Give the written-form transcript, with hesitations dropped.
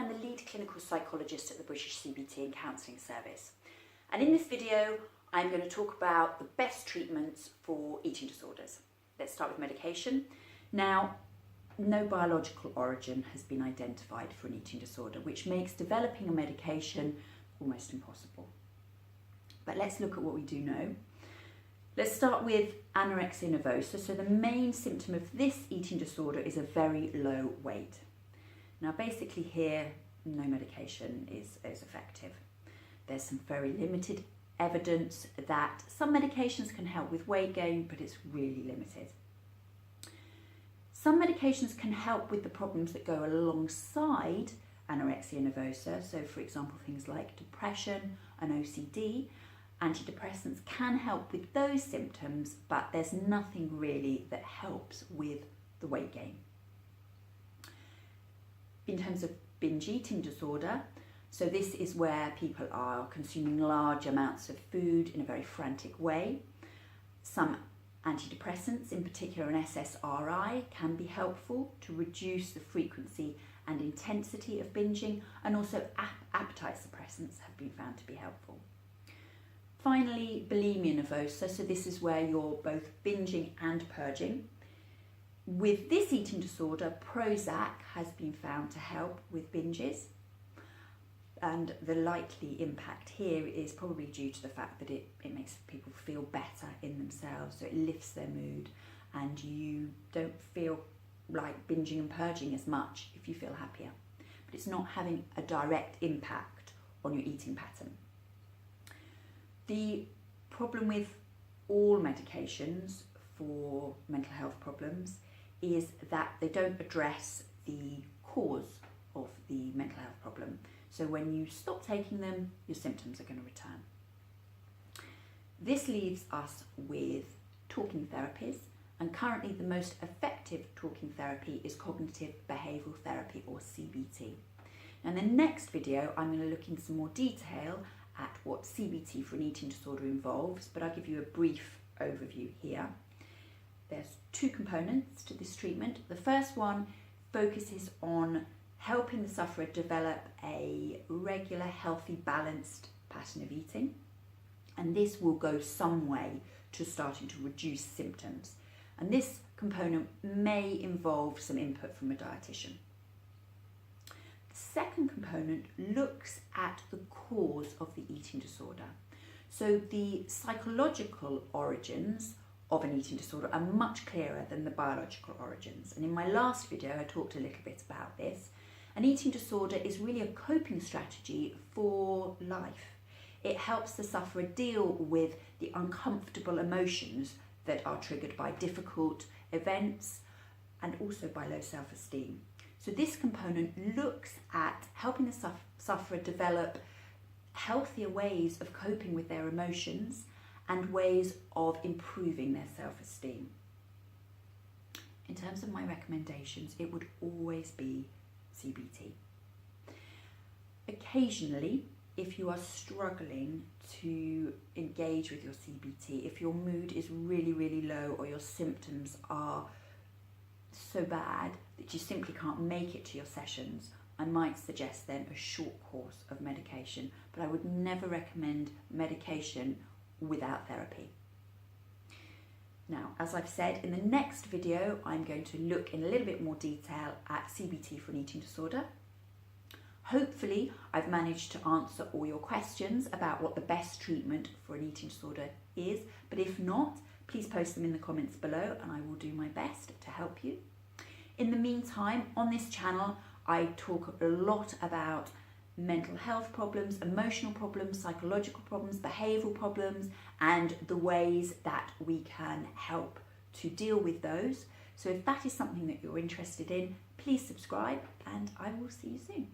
I'm the lead clinical psychologist at the British CBT Counselling Service. And in this video, I'm going to talk about the best treatments for eating disorders. Let's start with medication. Now, no biological origin has been identified for an eating disorder, which makes developing a medication almost impossible. But let's look at what we do know. Let's start with anorexia nervosa. So the main symptom of this eating disorder is a very low weight. Now basically here, no medication is effective. There's some very limited evidence that some medications can help with weight gain, but it's really limited. Some medications can help with the problems that go alongside anorexia nervosa. So for example, things like depression and OCD. Antidepressants can help with those symptoms, but there's nothing really that helps with the weight gain. In terms of binge eating disorder, so this is where people are consuming large amounts of food in a very frantic way. Some antidepressants, in particular an SSRI, can be helpful to reduce the frequency and intensity of binging, and also appetite suppressants have been found to be helpful. Finally, bulimia nervosa, so this is where you're both binging and purging. With this eating disorder, Prozac has been found to help with binges, and the likely impact here is probably due to the fact that it makes people feel better in themselves, so it lifts their mood, and you don't feel like binging and purging as much if you feel happier. But it's not having a direct impact on your eating pattern. The problem with all medications for mental health problems is that they don't address the cause of the mental health problem. So when you stop taking them, your symptoms are going to return. This leaves us with talking therapies, and currently the most effective talking therapy is cognitive behavioural therapy, or CBT. Now in the next video, I'm going to look in some more detail at what CBT for an eating disorder involves, but I'll give you a brief overview here. There's two components to this treatment. The first one focuses on helping the sufferer develop a regular, healthy, balanced pattern of eating, and this will go some way to starting to reduce symptoms. And this component may involve some input from a dietitian. The second component looks at the cause of the eating disorder. So the psychological origins of an eating disorder are much clearer than the biological origins. And in my last video, I talked a little bit about this. An eating disorder is really a coping strategy for life. It helps the sufferer deal with the uncomfortable emotions that are triggered by difficult events and also by low self-esteem. So this component looks at helping the sufferer develop healthier ways of coping with their emotions and ways of improving their self-esteem. In terms of my recommendations, it would always be CBT. Occasionally, if you are struggling to engage with your CBT, if your mood is really, really low or your symptoms are so bad that you simply can't make it to your sessions, I might suggest then a short course of medication, but I would never recommend medication without therapy. Now, as I've said, in the next video, I'm going to look in a little bit more detail at CBT for an eating disorder. Hopefully, I've managed to answer all your questions about what the best treatment for an eating disorder is, but if not, please post them in the comments below and I will do my best to help you. In the meantime, on this channel, I talk a lot about mental health problems, emotional problems, psychological problems, behavioural problems, and the ways that we can help to deal with those. So if that is something that you're interested in, please subscribe and I will see you soon.